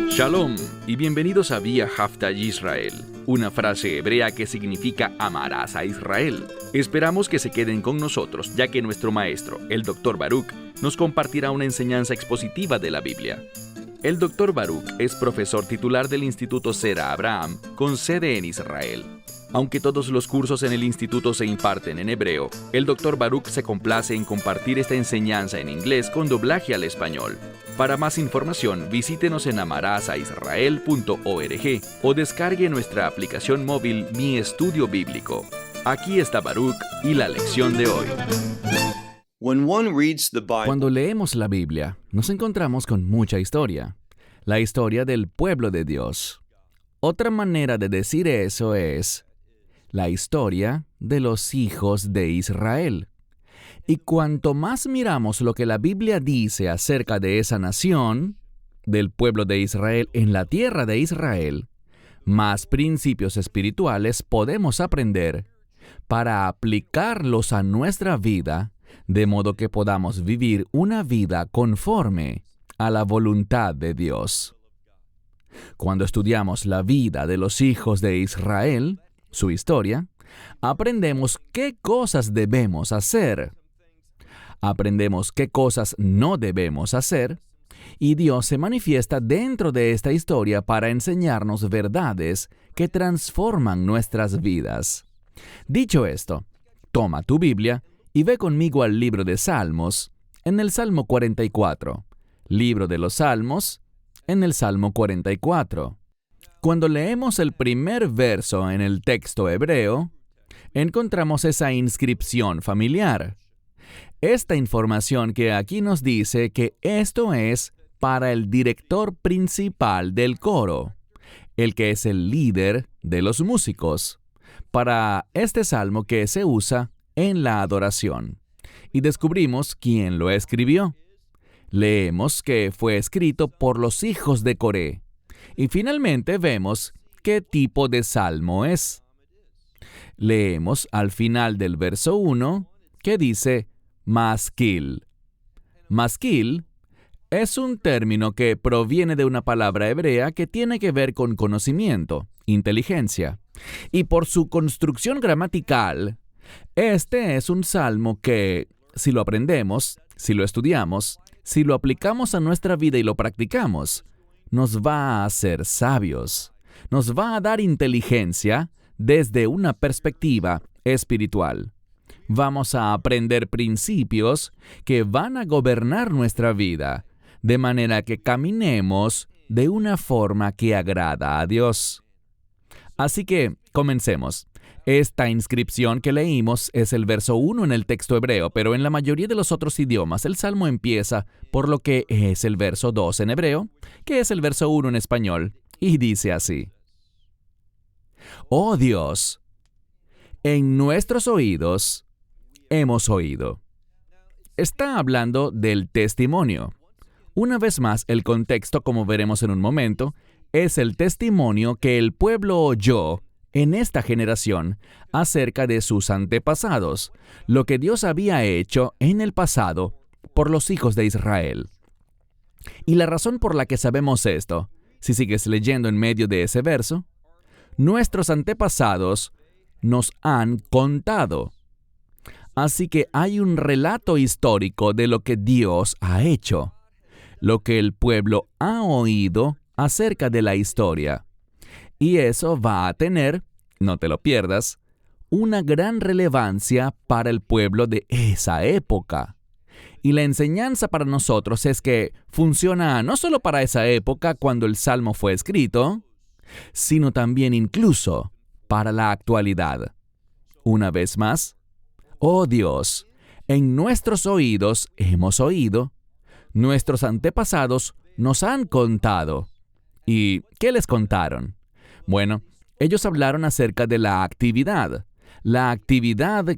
Shalom y bienvenidos a Vía Hafta Yisrael, una frase hebrea que significa amarás a Israel. Esperamos que se queden con nosotros, ya que nuestro maestro, el Dr. Baruch, nos compartirá una enseñanza expositiva de la Biblia. El Dr. Baruch es profesor titular del Instituto Sera Abraham, con sede en Israel. Aunque todos los cursos en el instituto se imparten en hebreo, el Dr. Baruch se complace en compartir esta enseñanza en inglés con doblaje al español. Para más información, visítenos en amarasaisrael.org o descargue nuestra aplicación móvil Mi Estudio Bíblico. Aquí está Baruch y la lección de hoy. Cuando leemos la Biblia, nos encontramos con mucha historia. La historia del pueblo de Dios. Otra manera de decir eso es la historia de los hijos de Israel. Y cuanto más miramos lo que la Biblia dice acerca de esa nación, del pueblo de Israel en la tierra de Israel, más principios espirituales podemos aprender para aplicarlos a nuestra vida, de modo que podamos vivir una vida conforme a la voluntad de Dios. Cuando estudiamos la vida de los hijos de Israel, su historia, aprendemos qué cosas debemos hacer. Aprendemos qué cosas no debemos hacer, y Dios se manifiesta dentro de esta historia para enseñarnos verdades que transforman nuestras vidas. Dicho esto, toma tu Biblia y ve conmigo al libro de Salmos, en el Salmo 44. Libro de los Salmos, en el Salmo 44. Cuando leemos el primer verso en el texto hebreo, encontramos esa inscripción familiar. Esta información que aquí nos dice que esto es para el director principal del coro, el que es el líder de los músicos, para este salmo que se usa en la adoración. Y descubrimos quién lo escribió. Leemos que fue escrito por los hijos de Coré. Y finalmente vemos qué tipo de salmo es. Leemos al final del verso 1 que dice Maskil. Maskil es un término que proviene de una palabra hebrea que tiene que ver con conocimiento, inteligencia. Y por su construcción gramatical, este es un salmo que, si lo aprendemos, si lo estudiamos, si lo aplicamos a nuestra vida y lo practicamos, nos va a hacer sabios, nos va a dar inteligencia desde una perspectiva espiritual. Vamos a aprender principios que van a gobernar nuestra vida, de manera que caminemos de una forma que agrada a Dios. Así que, comencemos. Esta inscripción que leímos es el verso 1 en el texto hebreo, pero en la mayoría de los otros idiomas el salmo empieza por lo que es el verso 2 en hebreo, que es el verso 1 en español, y dice así: Oh Dios, en nuestros oídos hemos oído. Está hablando del testimonio. Una vez más, el contexto, como veremos en un momento, es el testimonio que el pueblo oyó en esta generación acerca de sus antepasados, lo que Dios había hecho en el pasado por los hijos de Israel. Y la razón por la que sabemos esto, si sigues leyendo en medio de ese verso, nuestros antepasados nos han contado. Así que hay un relato histórico de lo que Dios ha hecho, lo que el pueblo ha oído acerca de la historia. Y eso va a tener, no te lo pierdas, una gran relevancia para el pueblo de esa época. Y la enseñanza para nosotros es que funciona no solo para esa época cuando el Salmo fue escrito, sino también incluso para la actualidad. Una vez más, oh Dios, en nuestros oídos hemos oído, nuestros antepasados nos han contado. ¿Y qué les contaron? Bueno, ellos hablaron acerca de la actividad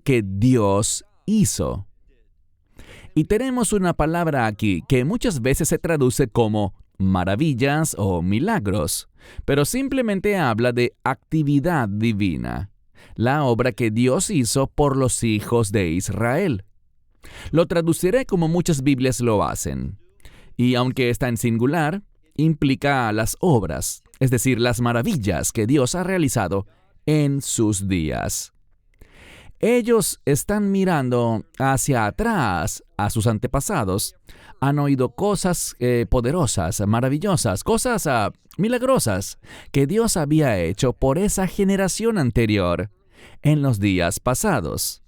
que Dios hizo. Y tenemos una palabra aquí que muchas veces se traduce como maravillas o milagros, pero simplemente habla de actividad divina, la obra que Dios hizo por los hijos de Israel. Lo traduciré como muchas Biblias lo hacen. Y aunque está en singular, implica las obras, es decir, las maravillas que Dios ha realizado en sus días. Ellos están mirando hacia atrás a sus antepasados. Han oído cosas poderosas, maravillosas, cosas milagrosas que Dios había hecho por esa generación anterior en los días pasados.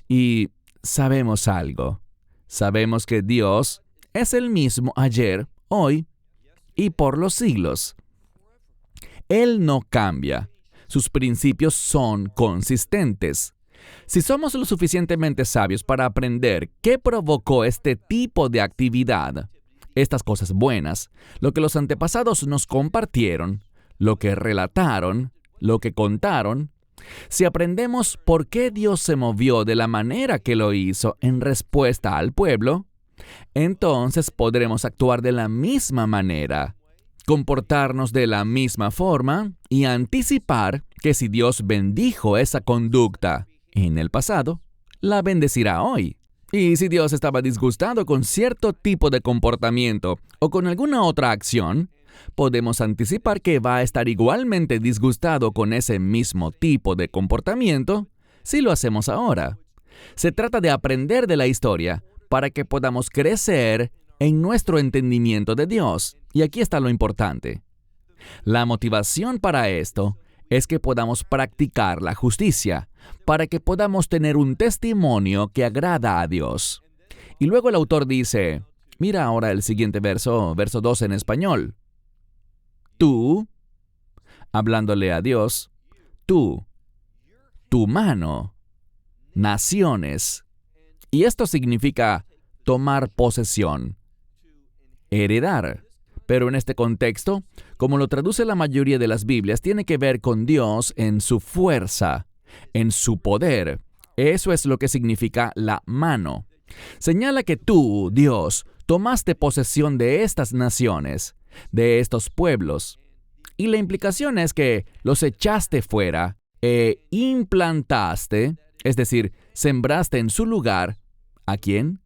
Y sabemos algo. Sabemos que Dios es el mismo ayer, hoy y por los siglos. Él no cambia. Sus principios son consistentes. Si somos lo suficientemente sabios para aprender qué provocó este tipo de actividad, estas cosas buenas, lo que los antepasados nos compartieron, lo que relataron, lo que contaron, si aprendemos por qué Dios se movió de la manera que lo hizo en respuesta al pueblo, entonces podremos actuar de la misma manera, comportarnos de la misma forma y anticipar que si Dios bendijo esa conducta en el pasado, la bendecirá hoy. Y si Dios estaba disgustado con cierto tipo de comportamiento o con alguna otra acción, podemos anticipar que va a estar igualmente disgustado con ese mismo tipo de comportamiento si lo hacemos ahora. Se trata de aprender de la historia para que podamos crecer en nuestro entendimiento de Dios. Y aquí está lo importante. La motivación para esto es que podamos practicar la justicia, para que podamos tener un testimonio que agrada a Dios. Y luego el autor dice, mira ahora el siguiente verso 2 en español. Tú, hablándole a Dios, tú, tu mano, naciones. Y esto significa tomar posesión, heredar. Pero en este contexto, como lo traduce la mayoría de las Biblias, tiene que ver con Dios en su fuerza, en su poder. Eso es lo que significa la mano. Señala que tú, Dios, tomaste posesión de estas naciones, de estos pueblos. Y la implicación es que los echaste fuera e implantaste, es decir, sembraste en su lugar, ¿a quién?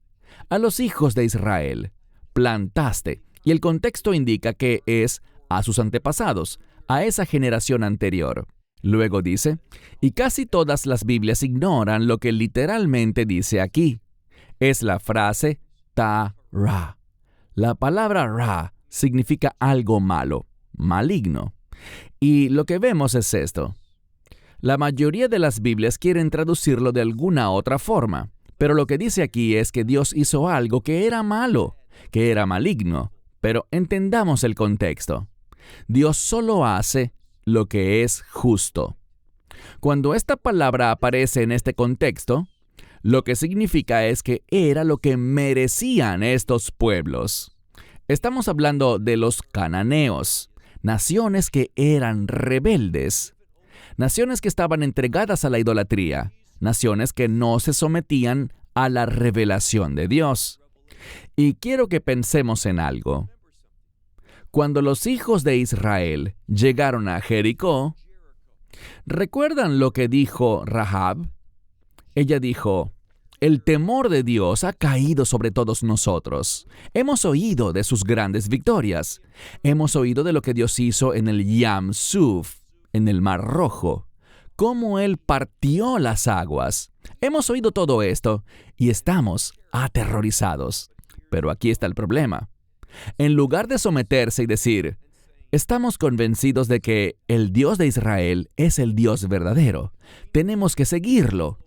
A los hijos de Israel. Plantaste. Y el contexto indica que es a sus antepasados, a esa generación anterior. Luego dice, y casi todas las Biblias ignoran lo que literalmente dice aquí. Es la frase ta-ra. La palabra ra significa algo malo, maligno. Y lo que vemos es esto. La mayoría de las Biblias quieren traducirlo de alguna otra forma, pero lo que dice aquí es que Dios hizo algo que era malo, que era maligno. Pero entendamos el contexto. Dios solo hace lo que es justo. Cuando esta palabra aparece en este contexto, lo que significa es que era lo que merecían estos pueblos. Estamos hablando de los cananeos, naciones que eran rebeldes, naciones que estaban entregadas a la idolatría, naciones que no se sometían a la revelación de Dios. Y quiero que pensemos en algo. Cuando los hijos de Israel llegaron a Jericó, ¿recuerdan lo que dijo Rahab? Ella dijo, el temor de Dios ha caído sobre todos nosotros. Hemos oído de sus grandes victorias. Hemos oído de lo que Dios hizo en el Yam Suf, en el Mar Rojo, cómo Él partió las aguas. Hemos oído todo esto y estamos aterrorizados. Pero aquí está el problema. En lugar de someterse y decir, estamos convencidos de que el Dios de Israel es el Dios verdadero, tenemos que seguirlo,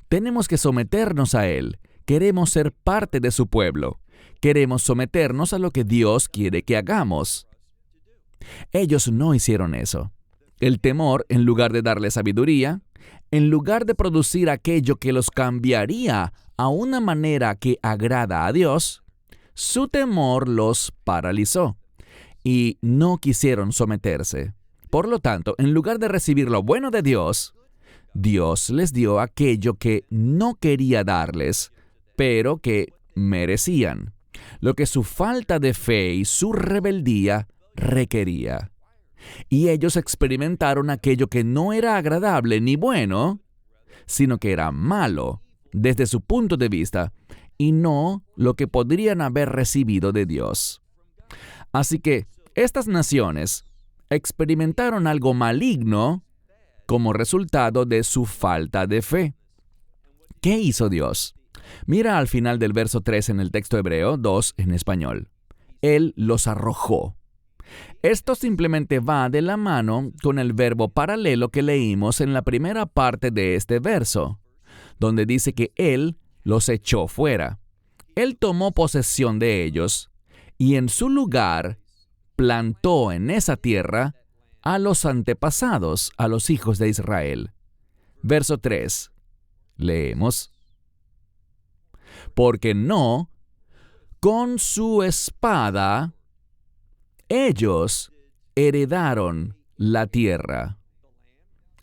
tenemos que someternos a Él, queremos ser parte de su pueblo, queremos someternos a lo que Dios quiere que hagamos. Ellos no hicieron eso. El temor, en lugar de darle sabiduría, en lugar de producir aquello que los cambiaría a una manera que agrada a Dios, su temor los paralizó y no quisieron someterse. Por lo tanto, en lugar de recibir lo bueno de Dios, Dios les dio aquello que no quería darles, pero que merecían, lo que su falta de fe y su rebeldía requería. Y ellos experimentaron aquello que no era agradable ni bueno, sino que era malo, desde su punto de vista y no lo que podrían haber recibido de Dios. Así que estas naciones experimentaron algo maligno como resultado de su falta de fe. ¿Qué hizo Dios? Mira al final del verso 3 en el texto hebreo, 2 en español. Él los arrojó. Esto simplemente va de la mano con el verbo paralelo que leímos en la primera parte de este verso, donde dice que Él los echó fuera. Él tomó posesión de ellos y en su lugar plantó en esa tierra a los antepasados, a los hijos de Israel. Verso 3. Leemos. Porque no, con su espada, ellos heredaron la tierra.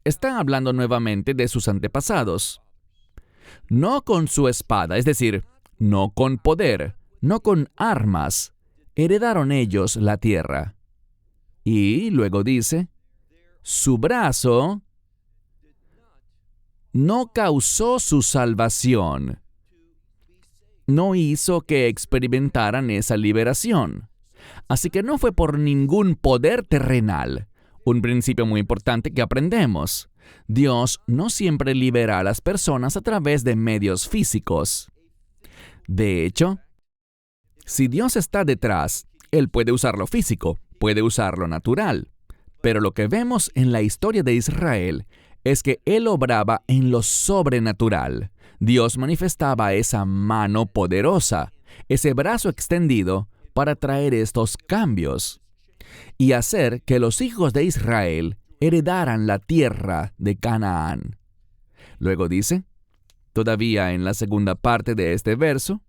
Está hablando nuevamente de sus antepasados. No con su espada, es decir, no con poder, no con armas, heredaron ellos la tierra. Y luego dice, su brazo no causó su salvación, no hizo que experimentaran esa liberación. Así que no fue por ningún poder terrenal. Un principio muy importante que aprendemos. Dios no siempre libera a las personas a través de medios físicos. De hecho, si Dios está detrás, Él puede usar lo físico, puede usar lo natural. Pero lo que vemos en la historia de Israel es que Él obraba en lo sobrenatural. Dios manifestaba esa mano poderosa, ese brazo extendido para traer estos cambios y hacer que los hijos de Israel heredaran la tierra de Canaán. Luego dice, todavía en la segunda parte de este verso,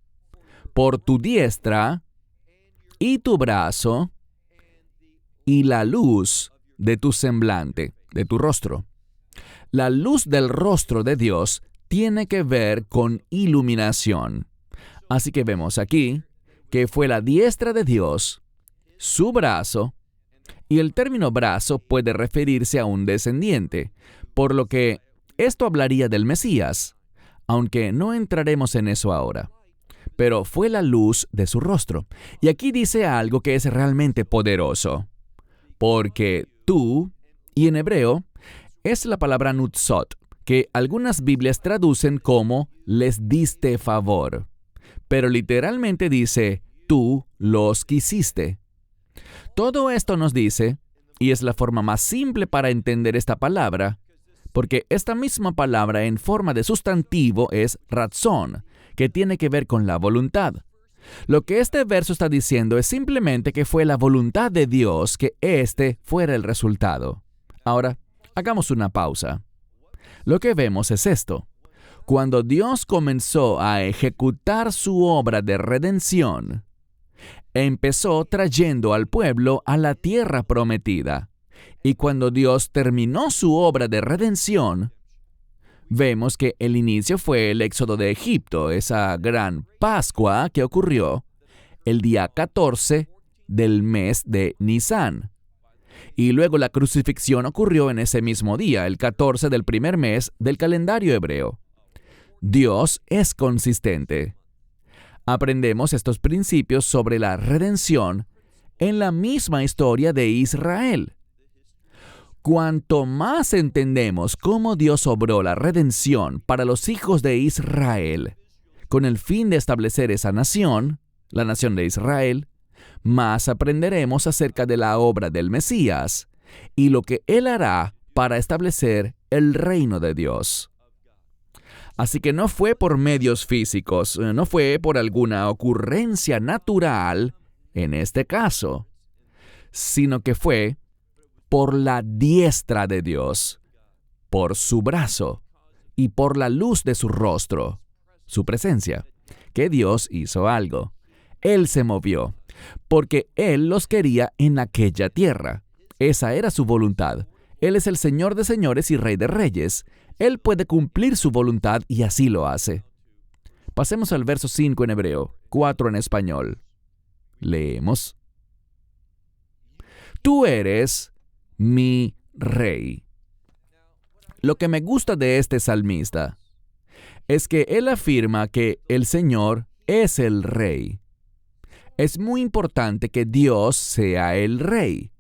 por tu diestra y tu brazo y la luz de tu semblante, de tu rostro. La luz del rostro de Dios tiene que ver con iluminación. Así que vemos aquí que fue la diestra de Dios, su brazo, y el término brazo puede referirse a un descendiente, por lo que esto hablaría del Mesías, aunque no entraremos en eso ahora. Pero fue la luz de su rostro. Y aquí dice algo que es realmente poderoso, porque tú, y en hebreo, es la palabra nutzot, que algunas Biblias traducen como les diste favor. Pero literalmente dice, tú los quisiste. Todo esto nos dice, y es la forma más simple para entender esta palabra, porque esta misma palabra en forma de sustantivo es ratzón, que tiene que ver con la voluntad. Lo que este verso está diciendo es simplemente que fue la voluntad de Dios que este fuera el resultado. Ahora, hagamos una pausa. Lo que vemos es esto. Cuando Dios comenzó a ejecutar su obra de redención, empezó trayendo al pueblo a la tierra prometida. Y cuando Dios terminó su obra de redención, vemos que el inicio fue el éxodo de Egipto, esa gran Pascua que ocurrió el día 14 del mes de Nisán. Y luego la crucifixión ocurrió en ese mismo día, el 14 del primer mes del calendario hebreo. Dios es consistente. Aprendemos estos principios sobre la redención en la misma historia de Israel. Cuanto más entendemos cómo Dios obró la redención para los hijos de Israel, con el fin de establecer esa nación, la nación de Israel, más aprenderemos acerca de la obra del Mesías y lo que Él hará para establecer el reino de Dios. Así que no fue por medios físicos, no fue por alguna ocurrencia natural, en este caso, sino que fue por la diestra de Dios, por su brazo y por la luz de su rostro, su presencia, que Dios hizo algo. Él se movió, porque Él los quería en aquella tierra. Esa era su voluntad. Él es el Señor de señores y Rey de reyes. Él puede cumplir su voluntad y así lo hace. Pasemos al verso 5 en hebreo, 4 en español. Leemos. Tú eres mi rey. Lo que me gusta de este salmista es que él afirma que el Señor es el Rey. Es muy importante que Dios sea el Rey,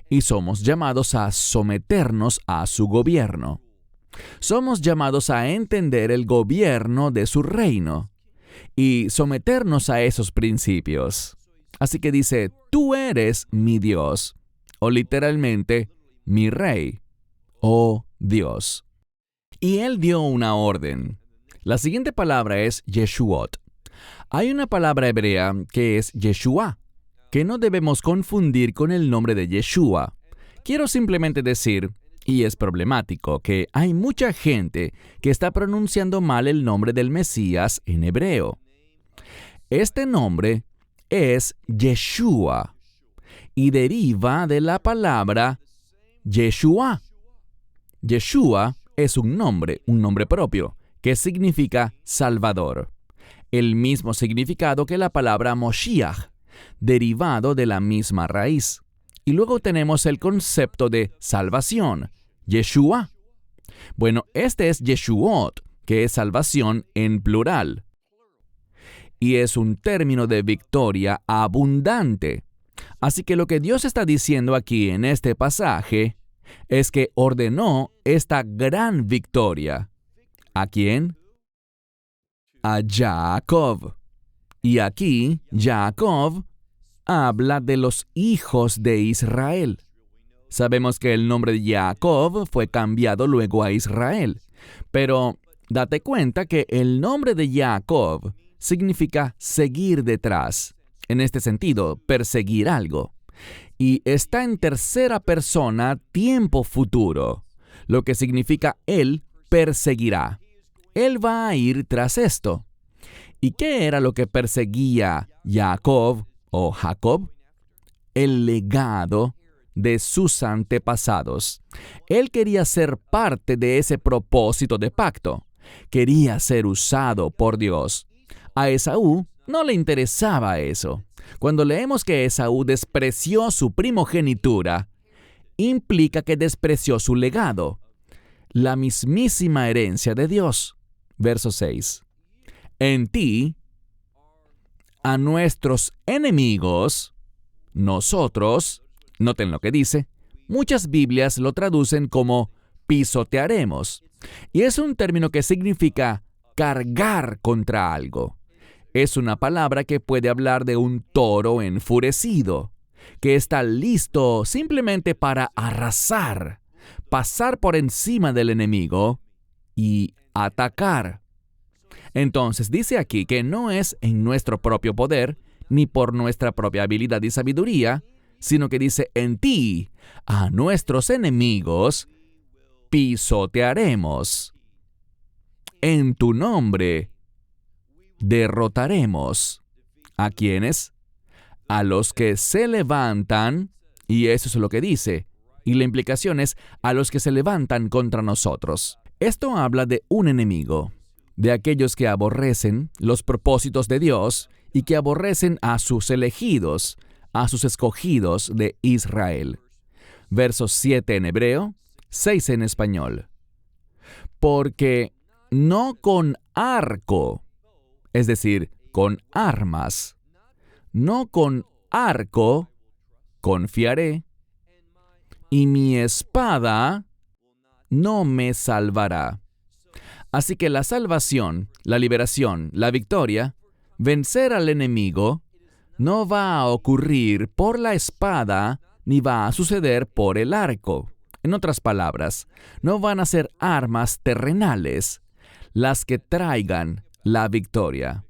y somos llamados a someternos a su gobierno. Somos llamados a entender el gobierno de su reino y someternos a esos principios. Así que dice, tú eres mi Dios, o literalmente, mi Rey, oh Dios. Y él dio una orden. La siguiente palabra es Yeshuot. Hay una palabra hebrea que es Yeshua, que no debemos confundir con el nombre de Yeshua. Quiero simplemente decir, y es problemático, que hay mucha gente que está pronunciando mal el nombre del Mesías en hebreo. Este nombre es Yeshua y deriva de la palabra Yeshua. Yeshua es un nombre propio, que significa Salvador. El mismo significado que la palabra Moshiach, derivado de la misma raíz. Y luego tenemos el concepto de salvación, Yeshua. Bueno, este es Yeshuot, que es salvación en plural. Y es un término de victoria abundante. Así que lo que Dios está diciendo aquí en este pasaje es que ordenó esta gran victoria. ¿A quién? A Jacob. Y aquí, Jacob habla de los hijos de Israel. Sabemos que el nombre de Jacob fue cambiado luego a Israel, pero date cuenta que el nombre de Jacob significa seguir detrás, en este sentido, perseguir algo. Y está en tercera persona, tiempo futuro, lo que significa él perseguirá. Él va a ir tras esto. ¿Y qué era lo que perseguía Jacob o Jacob? El legado de sus antepasados. Él quería ser parte de ese propósito de pacto. Quería ser usado por Dios. A Esaú no le interesaba eso. Cuando leemos que Esaú despreció su primogenitura, implica que despreció su legado, la mismísima herencia de Dios. Verso 6. En ti, a nuestros enemigos, nosotros, noten lo que dice, muchas Biblias lo traducen como pisotearemos, y es un término que significa cargar contra algo. Es una palabra que puede hablar de un toro enfurecido, que está listo simplemente para arrasar, pasar por encima del enemigo y atacar. Entonces dice aquí que no es en nuestro propio poder, ni por nuestra propia habilidad y sabiduría, sino que dice, en ti, a nuestros enemigos, pisotearemos. En tu nombre, derrotaremos. ¿A quiénes? A los que se levantan, y eso es lo que dice, y la implicación es a los que se levantan contra nosotros. Esto habla de un enemigo, de aquellos que aborrecen los propósitos de Dios y que aborrecen a sus elegidos, a sus escogidos de Israel. Versos 7 en hebreo, 6 en español. Porque no con arco, es decir, con armas, no con arco confiaré, y mi espada no me salvará. Así que la salvación, la liberación, la victoria, vencer al enemigo, no va a ocurrir por la espada ni va a suceder por el arco. En otras palabras, no van a ser armas terrenales las que traigan la victoria.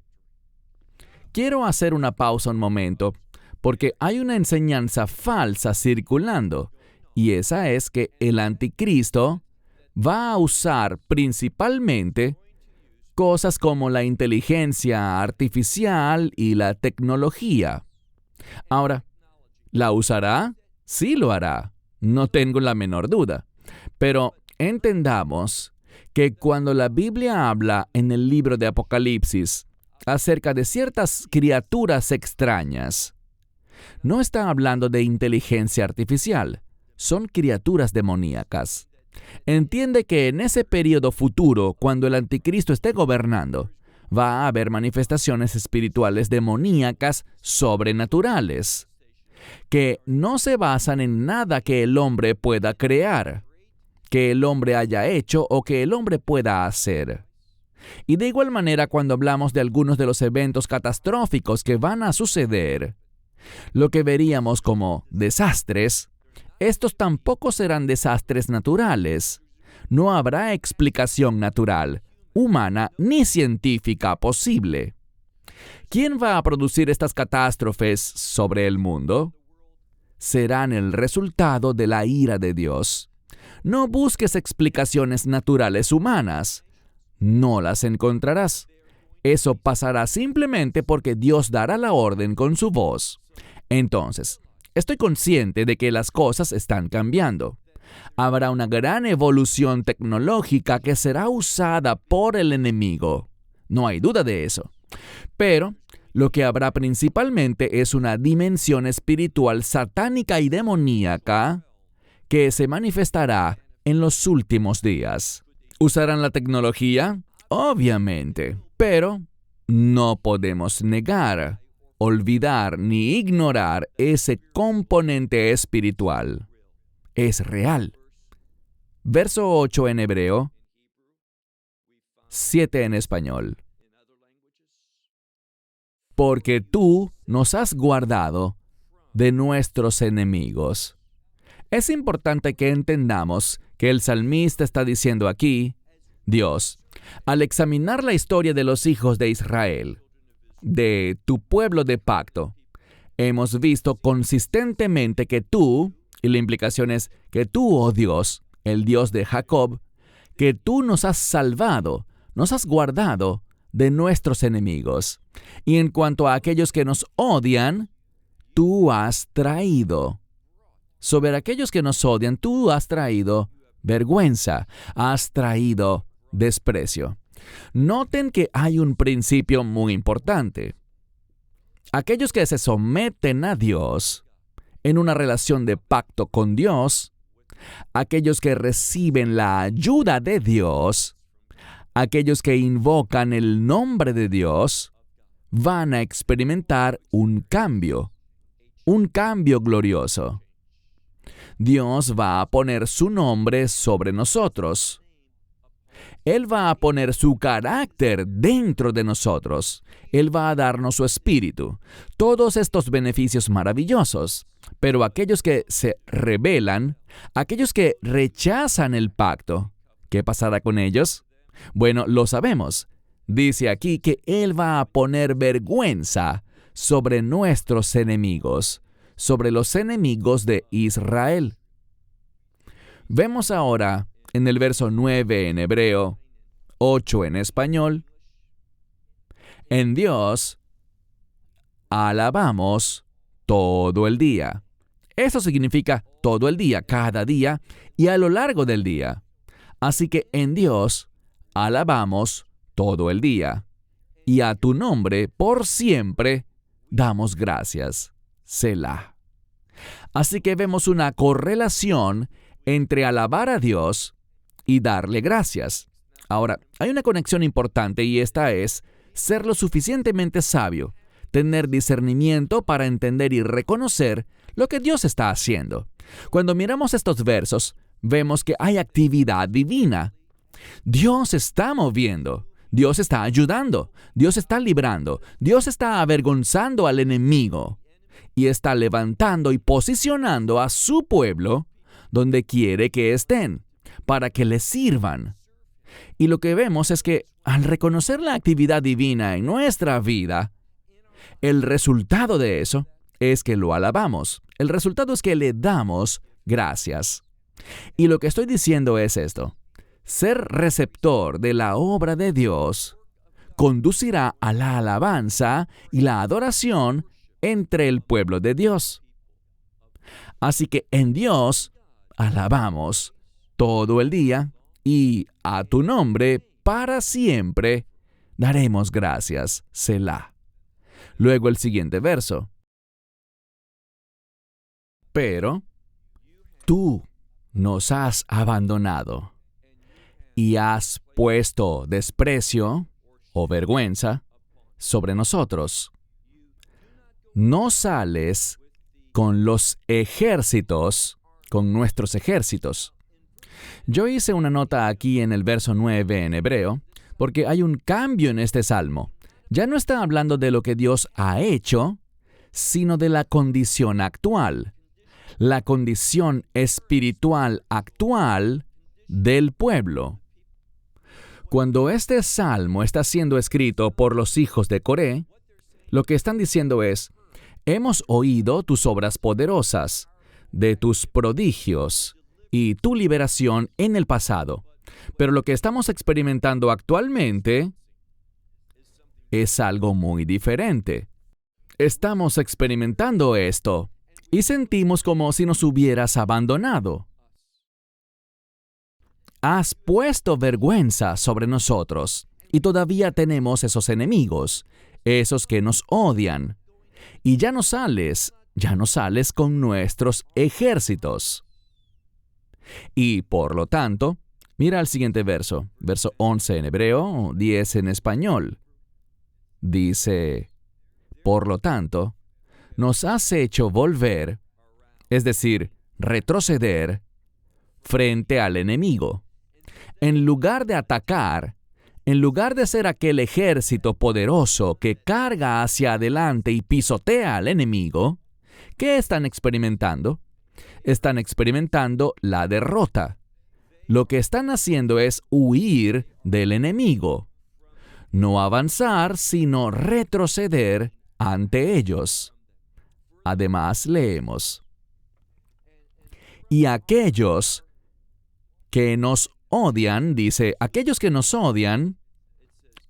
Quiero hacer una pausa un momento porque hay una enseñanza falsa circulando y esa es que el anticristo va a usar principalmente cosas como la inteligencia artificial y la tecnología. Ahora, ¿la usará? Sí lo hará, no tengo la menor duda. Pero entendamos que cuando la Biblia habla en el libro de Apocalipsis acerca de ciertas criaturas extrañas, no está hablando de inteligencia artificial, son criaturas demoníacas. Entiende que en ese periodo futuro, cuando el anticristo esté gobernando, va a haber manifestaciones espirituales demoníacas sobrenaturales, que no se basan en nada que el hombre pueda crear, que el hombre haya hecho o que el hombre pueda hacer. Y de igual manera, cuando hablamos de algunos de los eventos catastróficos que van a suceder, lo que veríamos como desastres, estos tampoco serán desastres naturales. No habrá explicación natural, humana ni científica posible. ¿Quién va a producir estas catástrofes sobre el mundo? Serán el resultado de la ira de Dios. No busques explicaciones naturales humanas. No las encontrarás. Eso pasará simplemente porque Dios dará la orden con su voz. Entonces, estoy consciente de que las cosas están cambiando. Habrá una gran evolución tecnológica que será usada por el enemigo. No hay duda de eso. Pero lo que habrá principalmente es una dimensión espiritual satánica y demoníaca que se manifestará en los últimos días. ¿Usarán la tecnología? Obviamente, pero no podemos negar, olvidar ni ignorar ese componente espiritual. Es real. Verso 8 en hebreo, 7 en español. Porque tú nos has guardado de nuestros enemigos. Es importante que entendamos que el salmista está diciendo aquí, Dios, al examinar la historia de los hijos de Israel, de tu pueblo de pacto, hemos visto consistentemente que tú, y la implicación es que tú, oh Dios, el Dios de Jacob, que tú nos has salvado, nos has guardado de nuestros enemigos. Y en cuanto a aquellos que nos odian, tú has traído. Sobre aquellos que nos odian, tú has traído vergüenza, has traído desprecio. Noten que hay un principio muy importante. Aquellos que se someten a Dios en una relación de pacto con Dios, aquellos que reciben la ayuda de Dios, aquellos que invocan el nombre de Dios, van a experimentar un cambio glorioso. Dios va a poner su nombre sobre nosotros. Él va a poner su carácter dentro de nosotros. Él va a darnos su espíritu. Todos estos beneficios maravillosos. Pero aquellos que se rebelan, aquellos que rechazan el pacto, ¿qué pasará con ellos? Bueno, lo sabemos. Dice aquí que Él va a poner vergüenza sobre nuestros enemigos, sobre los enemigos de Israel. Vemos ahora en el verso 9 en hebreo, 8 en español, en Dios alabamos todo el día. Eso significa todo el día, cada día y a lo largo del día. Así que en Dios alabamos todo el día. Y a tu nombre por siempre damos gracias. Selah. Así que vemos una correlación entre alabar a Dios y darle gracias. Ahora, hay una conexión importante y esta es ser lo suficientemente sabio, tener discernimiento para entender y reconocer lo que Dios está haciendo. Cuando miramos estos versos, vemos que hay actividad divina. Dios está moviendo, Dios está ayudando, Dios está librando, Dios está avergonzando al enemigo y está levantando y posicionando a su pueblo donde quiere que estén, para que le sirvan. Y lo que vemos es que al reconocer la actividad divina en nuestra vida, el resultado de eso es que lo alabamos. El resultado es que le damos gracias. Y lo que estoy diciendo es esto. Ser receptor de la obra de Dios conducirá a la alabanza y la adoración entre el pueblo de Dios. Así que en Dios alabamos todo el día y a tu nombre para siempre daremos gracias. Selah. Luego el siguiente verso. Pero tú nos has abandonado y has puesto desprecio o vergüenza sobre nosotros. No sales con los ejércitos, con nuestros ejércitos. Yo hice una nota aquí en el verso 9 en hebreo, porque hay un cambio en este salmo. Ya no está hablando de lo que Dios ha hecho, sino de la condición actual, la condición espiritual actual del pueblo. Cuando este salmo está siendo escrito por los hijos de Coré, lo que están diciendo es: hemos oído tus obras poderosas, de tus prodigios y tu liberación en el pasado. Pero lo que estamos experimentando actualmente es algo muy diferente. Estamos experimentando esto y sentimos como si nos hubieras abandonado. Has puesto vergüenza sobre nosotros y todavía tenemos esos enemigos, esos que nos odian. Y ya no sales con nuestros ejércitos. Y por lo tanto, mira el siguiente verso 11 en hebreo, 10 en español. Dice: por lo tanto, nos has hecho volver, es decir, retroceder, frente al enemigo. En lugar de atacar, en lugar de ser aquel ejército poderoso que carga hacia adelante y pisotea al enemigo, ¿qué están experimentando? Están experimentando la derrota. Lo que están haciendo es huir del enemigo. No avanzar, sino retroceder ante ellos. Además, leemos: y aquellos que nos odian, dice, aquellos que nos odian,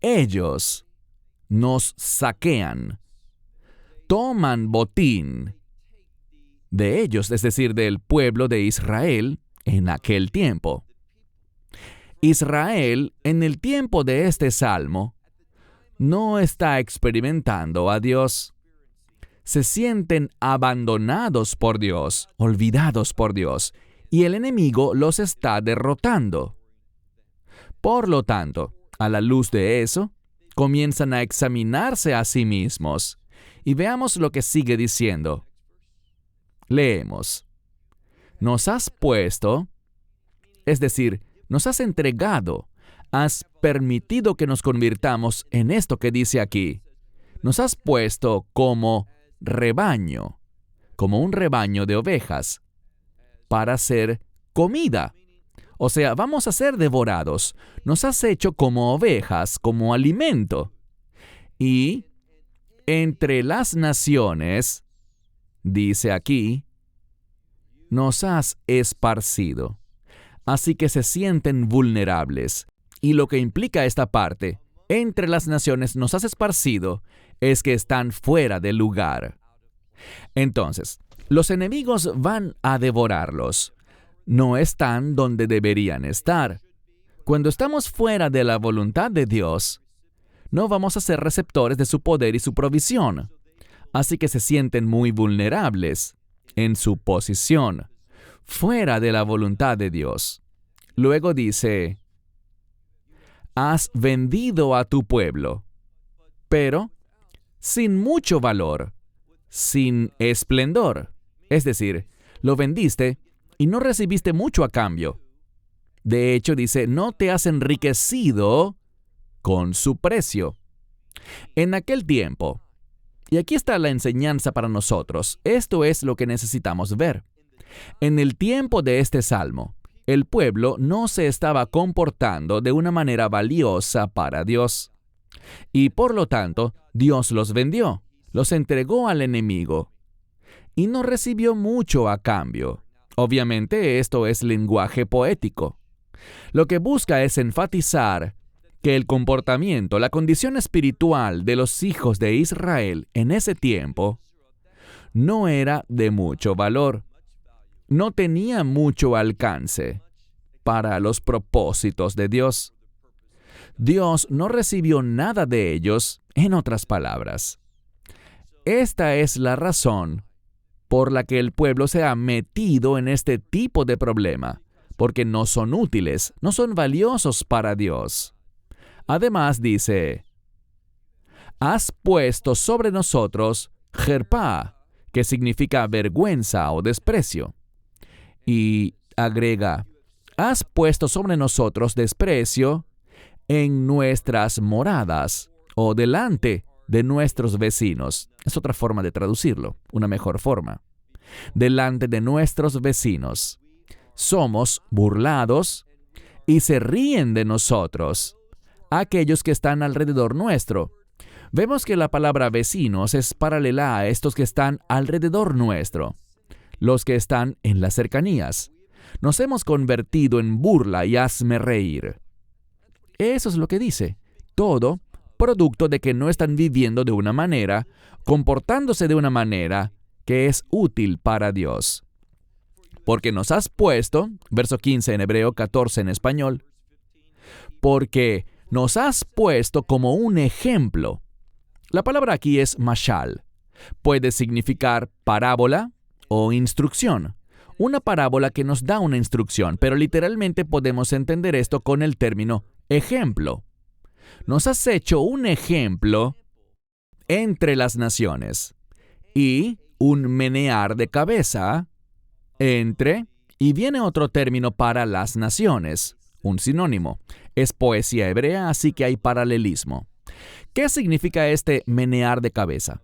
ellos nos saquean, toman botín de ellos, es decir, del pueblo de Israel en aquel tiempo. Israel, en el tiempo de este salmo, no está experimentando a Dios. Se sienten abandonados por Dios, olvidados por Dios, y el enemigo los está derrotando. Por lo tanto, a la luz de eso, comienzan a examinarse a sí mismos. Y veamos lo que sigue diciendo. Leemos: nos has puesto, es decir, nos has entregado, has permitido que nos convirtamos en esto que dice aquí. Nos has puesto como rebaño, como un rebaño de ovejas, para ser comida. O sea, vamos a ser devorados. Nos has hecho como ovejas, como alimento. Y entre las naciones, dice aquí, nos has esparcido. Así que se sienten vulnerables. Y lo que implica esta parte, entre las naciones nos has esparcido, es que están fuera del lugar. Entonces, los enemigos van a devorarlos. No están donde deberían estar. Cuando estamos fuera de la voluntad de Dios, no vamos a ser receptores de su poder y su provisión. Así que se sienten muy vulnerables en su posición, fuera de la voluntad de Dios. Luego dice: has vendido a tu pueblo, pero sin mucho valor, sin esplendor. Es decir, lo vendiste y no recibiste mucho a cambio. De hecho, dice, no te has enriquecido con su precio. En aquel tiempo, y aquí está la enseñanza para nosotros, esto es lo que necesitamos ver. En el tiempo de este salmo, el pueblo no se estaba comportando de una manera valiosa para Dios. Y por lo tanto, Dios los vendió, los entregó al enemigo, y no recibió mucho a cambio. Obviamente, esto es lenguaje poético. Lo que busca es enfatizar que el comportamiento, la condición espiritual de los hijos de Israel en ese tiempo no era de mucho valor. No tenía mucho alcance para los propósitos de Dios. Dios no recibió nada de ellos, en otras palabras. Esta es la razón por la que el pueblo se ha metido en este tipo de problema, porque no son útiles, no son valiosos para Dios. Además dice, has puesto sobre nosotros jerpá, que significa vergüenza o desprecio. Y agrega, has puesto sobre nosotros desprecio en nuestras moradas o delante de nuestros vecinos. Es otra forma de traducirlo, una mejor forma. Delante de nuestros vecinos. Somos burlados y se ríen de nosotros, aquellos que están alrededor nuestro. Vemos que la palabra vecinos es paralela a estos que están alrededor nuestro, los que están en las cercanías. Nos hemos convertido en burla y hazme reír. Eso es lo que dice. Todo producto de que no están viviendo de una manera, comportándose de una manera que es útil para Dios. Porque nos has puesto, verso 15 en hebreo, 14 en español, porque nos has puesto como un ejemplo. La palabra aquí es mashal. Puede significar parábola o instrucción. Una parábola que nos da una instrucción, pero literalmente podemos entender esto con el término ejemplo. Nos has hecho un ejemplo entre las naciones y un menear de cabeza entre, y viene otro término para las naciones, un sinónimo. Es poesía hebrea, así que hay paralelismo. ¿Qué significa este menear de cabeza?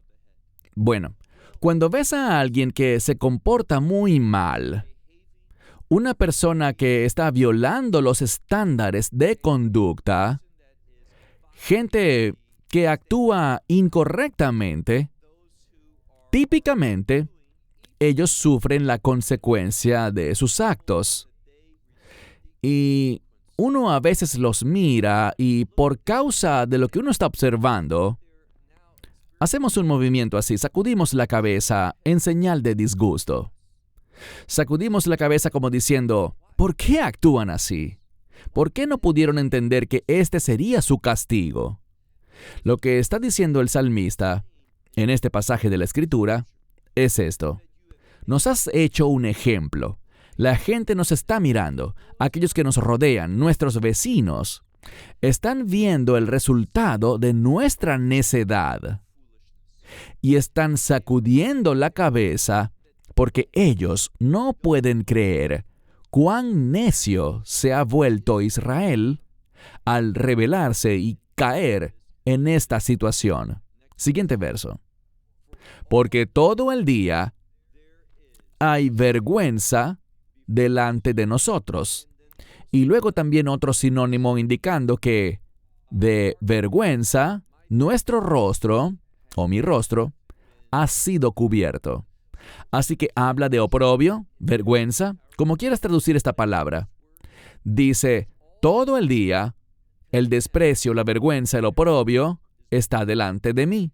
Bueno, cuando ves a alguien que se comporta muy mal, una persona que está violando los estándares de conducta, gente que actúa incorrectamente, típicamente, ellos sufren la consecuencia de sus actos. Y uno a veces los mira y por causa de lo que uno está observando, hacemos un movimiento así, sacudimos la cabeza en señal de disgusto. Sacudimos la cabeza como diciendo, ¿por qué actúan así? ¿Por qué no pudieron entender que este sería su castigo? Lo que está diciendo el salmista en este pasaje de la Escritura es esto. Nos has hecho un ejemplo. La gente nos está mirando. Aquellos que nos rodean, nuestros vecinos, están viendo el resultado de nuestra necedad. Y están sacudiendo la cabeza porque ellos no pueden creer cuán necio se ha vuelto Israel al rebelarse y caer en esta situación. Siguiente verso. Porque todo el día hay vergüenza delante de nosotros. Y luego también otro sinónimo indicando que de vergüenza nuestro rostro, o mi rostro, ha sido cubierto. Así que habla de oprobio, vergüenza, como quieras traducir esta palabra. Dice, todo el día, el desprecio, la vergüenza, el oprobio, está delante de mí.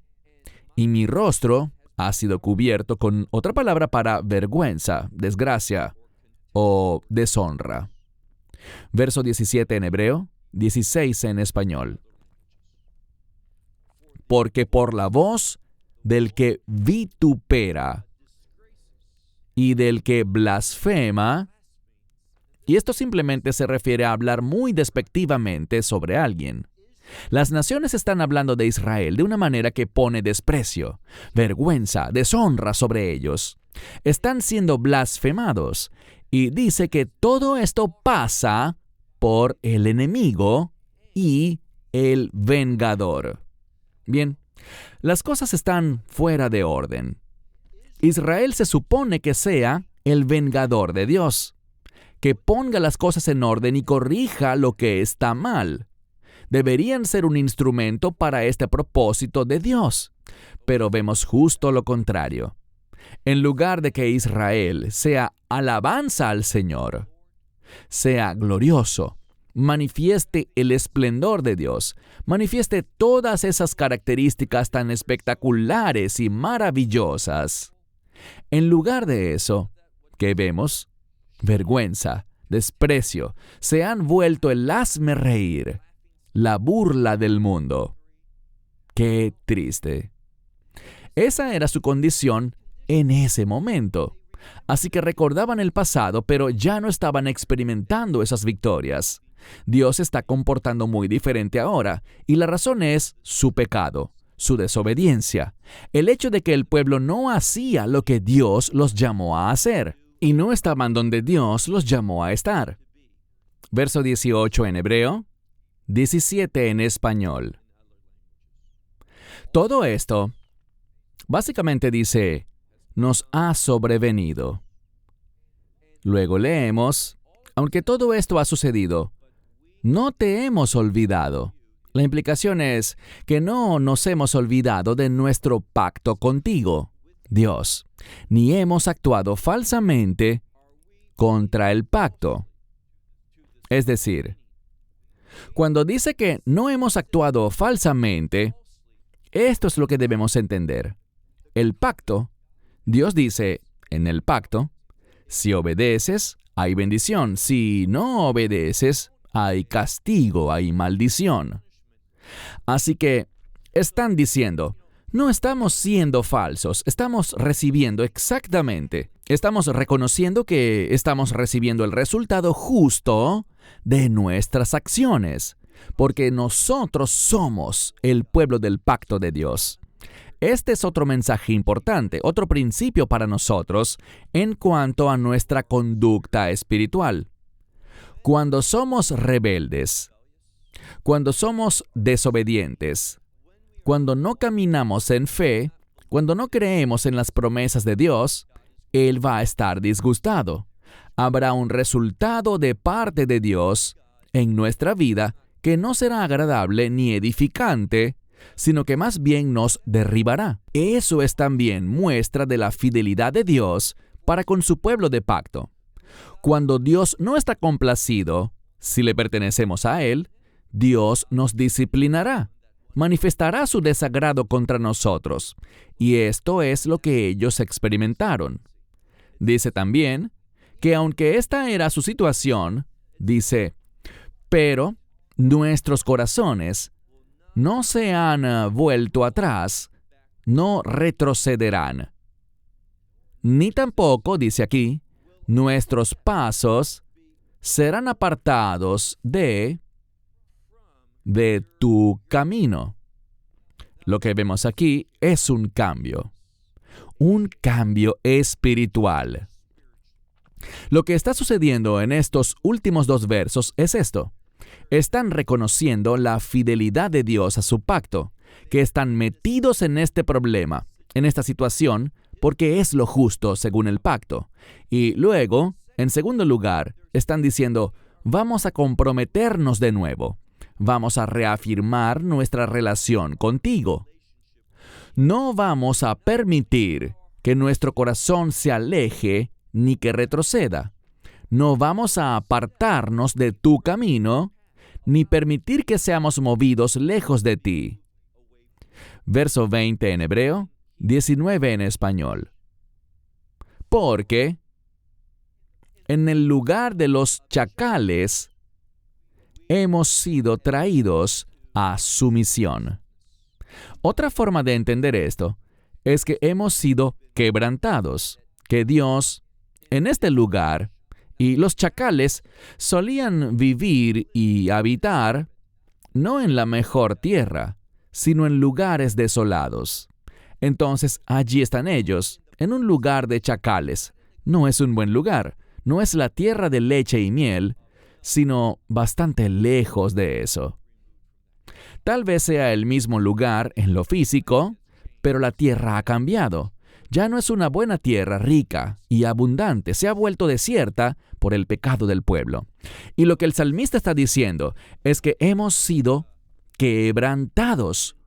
Y mi rostro ha sido cubierto con otra palabra para vergüenza, desgracia o deshonra. Verso 17 en hebreo, 16 en español. Porque por la voz del que vitupera y del que blasfema, y esto simplemente se refiere a hablar muy despectivamente sobre alguien. Las naciones están hablando de Israel de una manera que pone desprecio, vergüenza, deshonra sobre ellos. Están siendo blasfemados y dice que todo esto pasa por el enemigo y el vengador. Bien, las cosas están fuera de orden. Israel se supone que sea el vengador de Dios, que ponga las cosas en orden y corrija lo que está mal. Deberían ser un instrumento para este propósito de Dios, pero vemos justo lo contrario. En lugar de que Israel sea alabanza al Señor, sea glorioso, manifieste el esplendor de Dios, manifieste todas esas características tan espectaculares y maravillosas. En lugar de eso, ¿qué vemos? Vergüenza, desprecio, se han vuelto el hazmerreír, la burla del mundo. ¡Qué triste! Esa era su condición en ese momento. Así que recordaban el pasado, pero ya no estaban experimentando esas victorias. Dios se está comportando muy diferente ahora, y la razón es su pecado, su desobediencia, el hecho de que el pueblo no hacía lo que Dios los llamó a hacer, y no estaban donde Dios los llamó a estar. Verso 18 en hebreo, 17 en español. Todo esto básicamente dice, nos ha sobrevenido. Luego leemos, aunque todo esto ha sucedido, no te hemos olvidado. La implicación es que no nos hemos olvidado de nuestro pacto contigo, Dios, ni hemos actuado falsamente contra el pacto. Es decir, cuando dice que no hemos actuado falsamente, esto es lo que debemos entender. El pacto, Dios dice en el pacto, si obedeces, hay bendición. Si no obedeces, hay castigo, hay maldición. Así que están diciendo, no estamos siendo falsos, estamos recibiendo exactamente, estamos reconociendo que estamos recibiendo el resultado justo de nuestras acciones, porque nosotros somos el pueblo del pacto de Dios. Este es otro mensaje importante, otro principio para nosotros en cuanto a nuestra conducta espiritual. Cuando somos rebeldes, cuando somos desobedientes, cuando no caminamos en fe, cuando no creemos en las promesas de Dios, Él va a estar disgustado. Habrá un resultado de parte de Dios en nuestra vida que no será agradable ni edificante, sino que más bien nos derribará. Eso es también muestra de la fidelidad de Dios para con su pueblo de pacto. Cuando Dios no está complacido, si le pertenecemos a Él, Dios nos disciplinará, manifestará su desagrado contra nosotros, y esto es lo que ellos experimentaron. Dice también que aunque esta era su situación, dice, pero nuestros corazones no se han vuelto atrás, no retrocederán. Ni tampoco, dice aquí, nuestros pasos serán apartados de tu camino. Lo que vemos aquí es un cambio espiritual. Lo que está sucediendo en estos últimos dos versos es esto. Están reconociendo la fidelidad de Dios a su pacto, que están metidos en este problema, en esta situación, porque es lo justo según el pacto. Y luego, en segundo lugar, están diciendo, vamos a comprometernos de nuevo. Vamos a reafirmar nuestra relación contigo. No vamos a permitir que nuestro corazón se aleje ni que retroceda. No vamos a apartarnos de tu camino, ni permitir que seamos movidos lejos de ti. Verso 20 en hebreo, 19 en español. Porque en el lugar de los chacales hemos sido traídos a sumisión. Otra forma de entender esto es que hemos sido quebrantados, que Dios, en este lugar, y los chacales solían vivir y habitar no en la mejor tierra, sino en lugares desolados. Entonces allí están ellos, en un lugar de chacales. No es un buen lugar, no es la tierra de leche y miel, sino bastante lejos de eso. Tal vez sea el mismo lugar en lo físico, pero la tierra ha cambiado. Ya no es una buena tierra rica y abundante, se ha vuelto desierta por el pecado del pueblo. Y lo que el salmista está diciendo es que hemos sido quebrantados.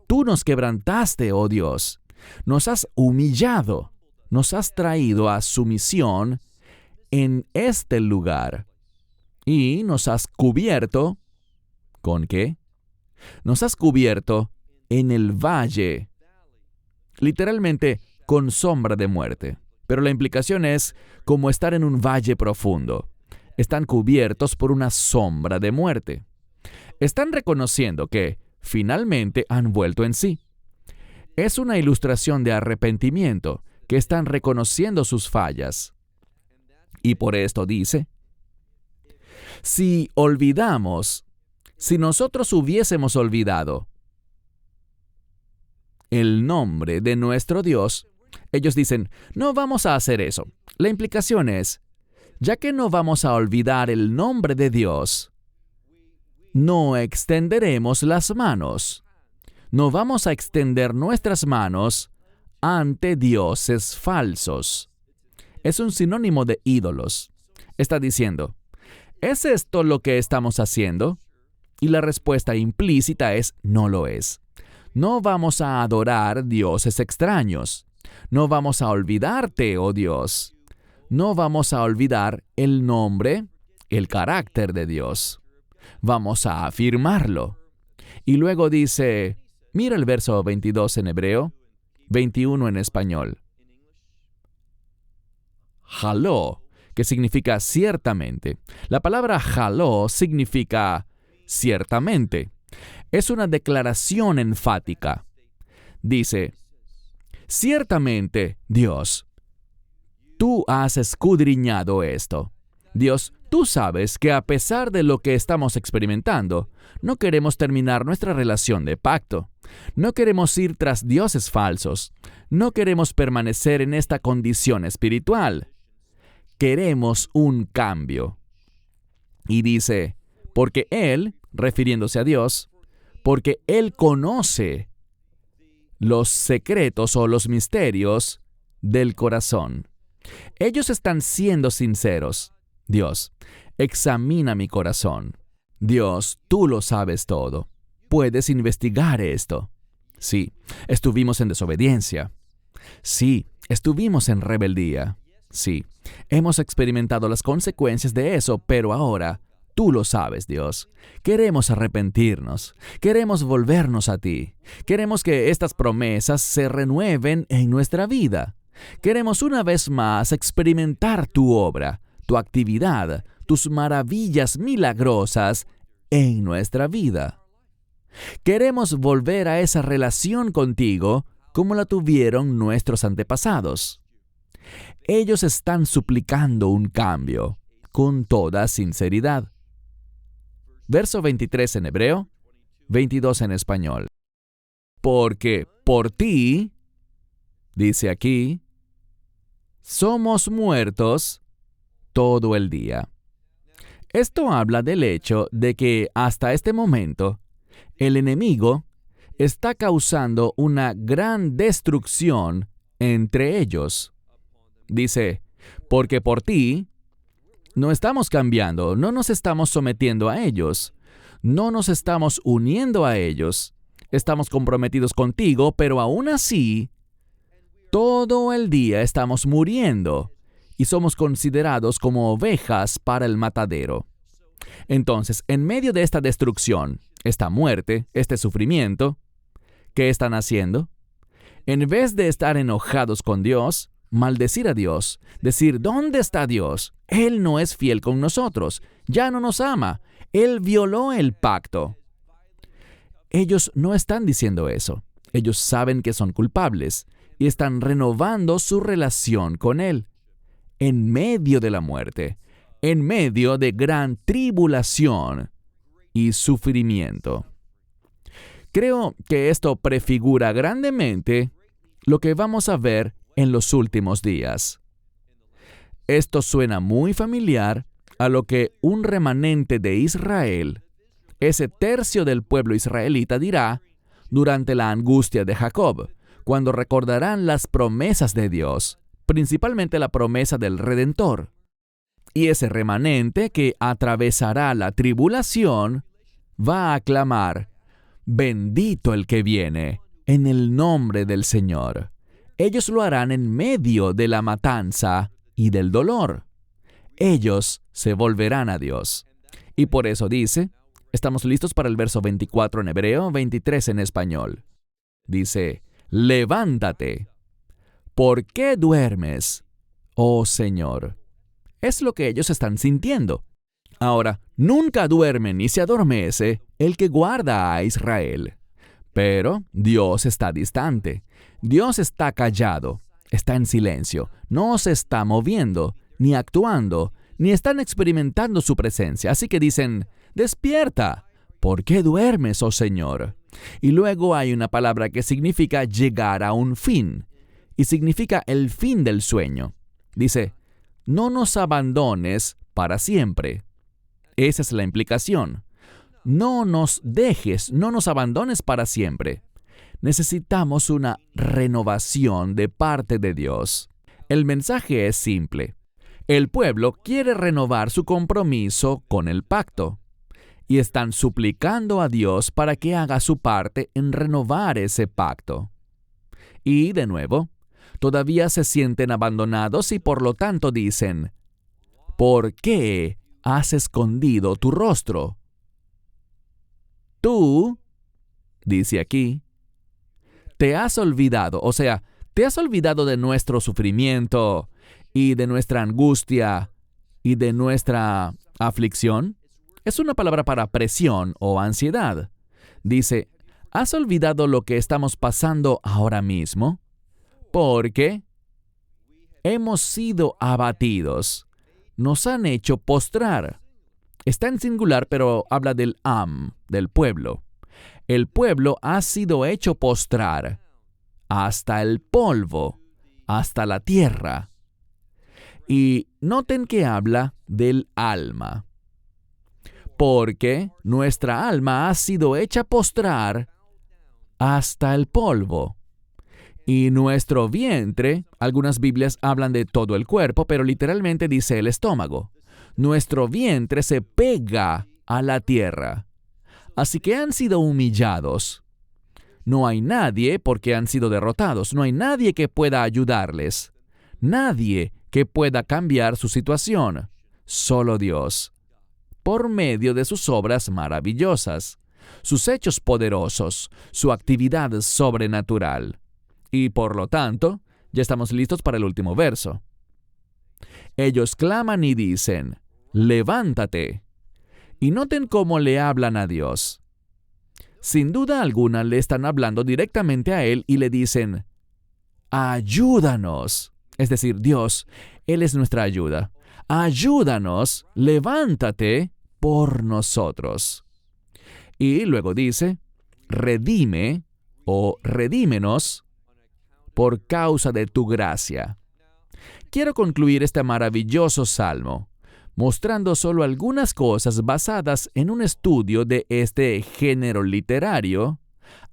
Tú nos quebrantaste, oh Dios. Nos has humillado, nos has traído a sumisión en este lugar. Y nos has cubierto, ¿con qué? Nos has cubierto en el valle, literalmente con sombra de muerte. Pero la implicación es como estar en un valle profundo. Están cubiertos por una sombra de muerte. Están reconociendo que finalmente han vuelto en sí. Es una ilustración de arrepentimiento, que están reconociendo sus fallas. Y por esto dice, si nosotros hubiésemos olvidado el nombre de nuestro Dios, ellos dicen, no vamos a hacer eso. La implicación es, ya que no vamos a olvidar el nombre de Dios, no extenderemos las manos. No vamos a extender nuestras manos ante dioses falsos. Es un sinónimo de ídolos. Está diciendo, ¿es esto lo que estamos haciendo? Y la respuesta implícita es, no lo es. No vamos a adorar dioses extraños. No vamos a olvidarte, oh Dios. No vamos a olvidar el nombre, el carácter de Dios. Vamos a afirmarlo. Y luego dice, mira el verso 22 en hebreo, 21 en español. Jaló, que significa ciertamente. La palabra jaló significa ciertamente. Es una declaración enfática. Dice, ciertamente, Dios, tú has escudriñado esto. Dios, tú sabes que a pesar de lo que estamos experimentando, no queremos terminar nuestra relación de pacto. No queremos ir tras dioses falsos. No queremos permanecer en esta condición espiritual. Queremos un cambio. Y dice, porque Él, refiriéndose a Dios, porque Él conoce los secretos o los misterios del corazón. Ellos están siendo sinceros. Dios, examina mi corazón. Dios, tú lo sabes todo. Puedes investigar esto. Sí, estuvimos en desobediencia. Sí, estuvimos en rebeldía. Sí, hemos experimentado las consecuencias de eso, pero ahora tú lo sabes, Dios. Queremos arrepentirnos. Queremos volvernos a ti. Queremos que estas promesas se renueven en nuestra vida. Queremos una vez más experimentar tu obra, tu actividad, tus maravillas milagrosas en nuestra vida. Queremos volver a esa relación contigo como la tuvieron nuestros antepasados. Ellos están suplicando un cambio con toda sinceridad. Verso 23 en hebreo, 22 en español. Porque por ti, dice aquí, somos muertos todo el día. Esto habla del hecho de que hasta este momento, el enemigo está causando una gran destrucción entre ellos. Dice, porque por ti no estamos cambiando, no nos estamos sometiendo a ellos, no nos estamos uniendo a ellos, estamos comprometidos contigo, pero aún así, todo el día estamos muriendo y somos considerados como ovejas para el matadero. Entonces, en medio de esta destrucción, esta muerte, este sufrimiento, ¿qué están haciendo? En vez de estar enojados con Dios, maldecir a Dios, decir, ¿dónde está Dios? Él no es fiel con nosotros, ya no nos ama, Él violó el pacto. Ellos no están diciendo eso. Ellos saben que son culpables y están renovando su relación con Él. En medio de la muerte, en medio de gran tribulación y sufrimiento. Creo que esto prefigura grandemente lo que vamos a ver en los últimos días. Esto suena muy familiar a lo que un remanente de Israel, ese tercio del pueblo israelita, dirá durante la angustia de Jacob, cuando recordarán las promesas de Dios, principalmente la promesa del Redentor. Y ese remanente que atravesará la tribulación va a clamar, bendito el que viene, en el nombre del Señor. Ellos lo harán en medio de la matanza y del dolor. Ellos se volverán a Dios. Y por eso dice, estamos listos para el verso 24 en hebreo, 23 en español. Dice, levántate. ¿Por qué duermes, oh Señor? Es lo que ellos están sintiendo. Ahora, nunca duerme ni se adormece el que guarda a Israel. Pero Dios está distante. Dios está callado. está en silencio, no se está moviendo, ni actuando, ni están experimentando su presencia. Así que dicen, despierta, ¿por qué duermes, oh Señor? Y luego hay una palabra que significa llegar a un fin, y significa el fin del sueño. Dice, no nos abandones para siempre. Esa es la implicación. No nos dejes, no nos abandones para siempre. Necesitamos una renovación de parte de Dios. El mensaje es simple. El pueblo quiere renovar su compromiso con el pacto y están suplicando a Dios para que haga su parte en renovar ese pacto. Y, de nuevo, todavía se sienten abandonados y por lo tanto dicen, ¿por qué has escondido tu rostro? Tú, dice aquí, te has olvidado, o sea, te has olvidado de nuestro sufrimiento y de nuestra angustia y de nuestra aflicción. Es una palabra para presión o ansiedad. Dice, ¿has olvidado lo que estamos pasando ahora mismo? Porque hemos sido abatidos. Nos han hecho postrar. Está en singular, pero habla del del pueblo. El pueblo ha sido hecho postrar hasta el polvo, hasta la tierra. Y noten que habla del alma. Porque nuestra alma ha sido hecha postrar hasta el polvo. Y nuestro vientre, algunas Biblias hablan de todo el cuerpo, pero literalmente dice el estómago. Nuestro vientre se pega a la tierra. Así que han sido humillados. No hay nadie, porque han sido derrotados, no hay nadie que pueda ayudarles. Nadie que pueda cambiar su situación. Solo Dios. Por medio de sus obras maravillosas, sus hechos poderosos, su actividad sobrenatural. Y por lo tanto, ya estamos listos para el último verso. Ellos claman y dicen, levántate. Y noten cómo le hablan a Dios. Sin duda alguna le están hablando directamente a Él y le dicen, ayúdanos. Es decir, Dios, Él es nuestra ayuda. Ayúdanos, levántate por nosotros. Y luego dice, redime o redímenos por causa de tu gracia. Quiero concluir este maravilloso salmo mostrando solo algunas cosas basadas en un estudio de este género literario,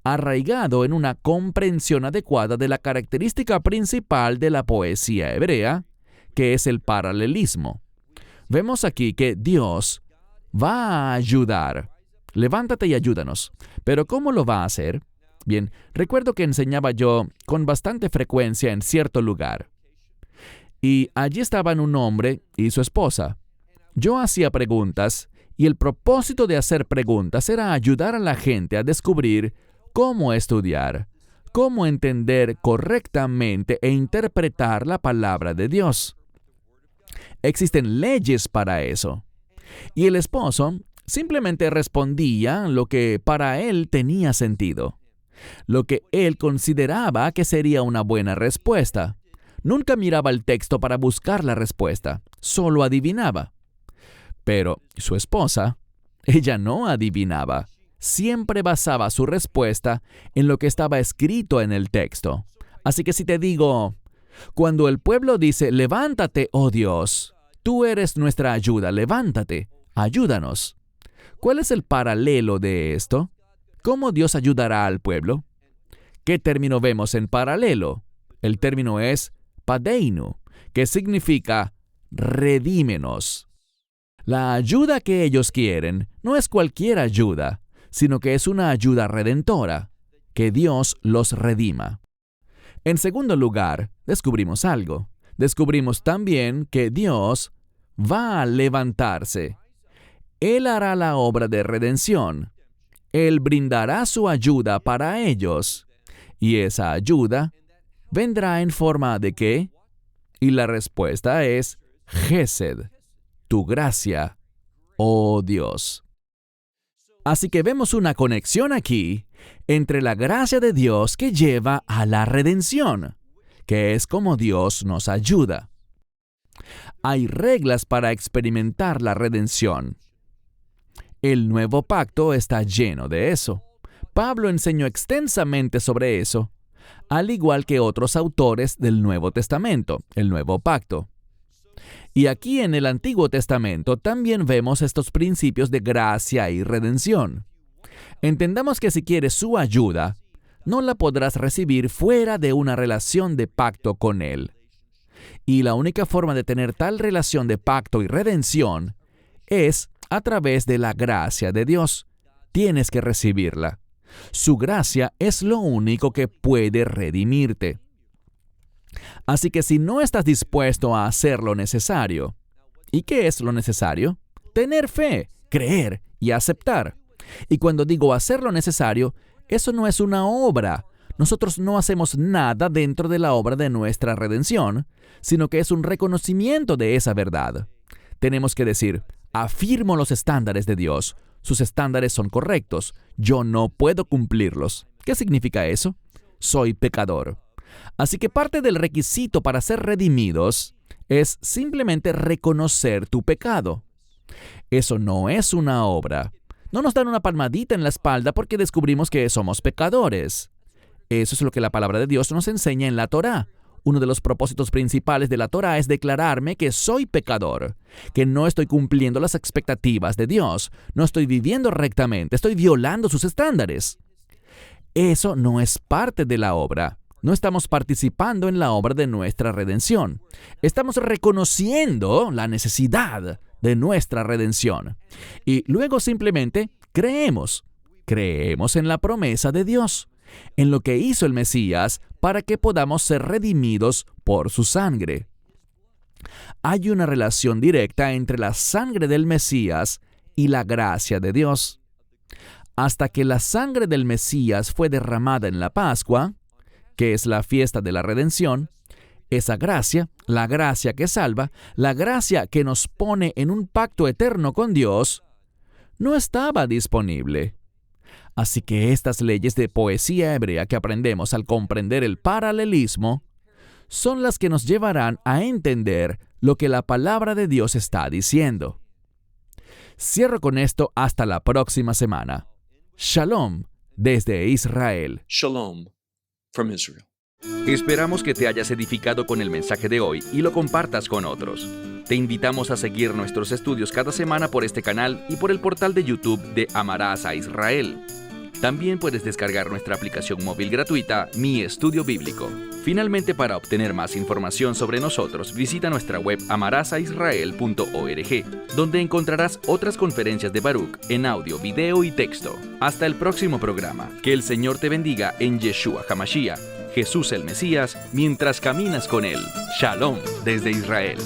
arraigado en una comprensión adecuada de la característica principal de la poesía hebrea, que es el paralelismo. Vemos aquí que Dios va a ayudar. Levántate y ayúdanos. ¿Pero cómo lo va a hacer? Bien, recuerdo que enseñaba yo con bastante frecuencia en cierto lugar. Y allí estaban un hombre y su esposa. Yo hacía preguntas, y el propósito de hacer preguntas era ayudar a la gente a descubrir cómo estudiar, cómo entender correctamente e interpretar la palabra de Dios. Existen leyes para eso. Y el esposo simplemente respondía lo que para él tenía sentido, lo que él consideraba que sería una buena respuesta. Nunca miraba el texto para buscar la respuesta, solo adivinaba. Pero su esposa, ella no adivinaba. Siempre basaba su respuesta en lo que estaba escrito en el texto. Así que si te digo, cuando el pueblo dice, levántate, oh Dios, tú eres nuestra ayuda, levántate, ayúdanos. ¿Cuál es el paralelo de esto? ¿Cómo Dios ayudará al pueblo? ¿Qué término vemos en paralelo? El término es padeinu, que significa redímenos. La ayuda que ellos quieren no es cualquier ayuda, sino que es una ayuda redentora, que Dios los redima. En segundo lugar, descubrimos algo. Descubrimos también que Dios va a levantarse. Él hará la obra de redención. Él brindará su ayuda para ellos. Y esa ayuda vendrá en forma de ¿qué? Y la respuesta es Gesed, tu gracia, oh Dios. Así que vemos una conexión aquí entre la gracia de Dios que lleva a la redención, que es como Dios nos ayuda. Hay reglas para experimentar la redención. El nuevo pacto está lleno de eso. Pablo enseñó extensamente sobre eso, al igual que otros autores del Nuevo Testamento, el Nuevo Pacto. Y aquí en el Antiguo Testamento también vemos estos principios de gracia y redención. Entendamos que si quieres su ayuda, no la podrás recibir fuera de una relación de pacto con Él. Y la única forma de tener tal relación de pacto y redención es a través de la gracia de Dios. Tienes que recibirla. Su gracia es lo único que puede redimirte. Así que si no estás dispuesto a hacer lo necesario, ¿y qué es lo necesario? Tener fe, creer y aceptar. Y cuando digo hacer lo necesario, eso no es una obra. Nosotros no hacemos nada dentro de la obra de nuestra redención, sino que es un reconocimiento de esa verdad. Tenemos que decir, afirmo los estándares de Dios. Sus estándares son correctos. Yo no puedo cumplirlos. ¿Qué significa eso? Soy pecador. Así que parte del requisito para ser redimidos es simplemente reconocer tu pecado. Eso no es una obra. No nos dan una palmadita en la espalda porque descubrimos que somos pecadores. Eso es lo que la palabra de Dios nos enseña en la Torá. Uno de los propósitos principales de la Torá es declararme que soy pecador, que no estoy cumpliendo las expectativas de Dios, no estoy viviendo rectamente, estoy violando sus estándares. Eso no es parte de la obra. No estamos participando en la obra de nuestra redención. Estamos reconociendo la necesidad de nuestra redención. Y luego simplemente creemos. Creemos en la promesa de Dios, en lo que hizo el Mesías para que podamos ser redimidos por su sangre. Hay una relación directa entre la sangre del Mesías y la gracia de Dios. Hasta que la sangre del Mesías fue derramada en la Pascua, que es la fiesta de la redención, esa gracia, la gracia que salva, la gracia que nos pone en un pacto eterno con Dios, no estaba disponible. Así que estas leyes de poesía hebrea que aprendemos al comprender el paralelismo son las que nos llevarán a entender lo que la palabra de Dios está diciendo. Cierro con esto hasta la próxima semana. Shalom desde Israel. Shalom from Israel. Esperamos que te hayas edificado con el mensaje de hoy y lo compartas con otros. Te invitamos a seguir nuestros estudios cada semana por este canal y por el portal de YouTube de Amarás a Israel. También puedes descargar nuestra aplicación móvil gratuita, Mi Estudio Bíblico. Finalmente, para obtener más información sobre nosotros, visita nuestra web amarasaisrael.org, donde encontrarás otras conferencias de Baruch en audio, video y texto. Hasta el próximo programa. Que el Señor te bendiga en Yeshua HaMashiach, Jesús el Mesías, mientras caminas con Él. Shalom desde Israel.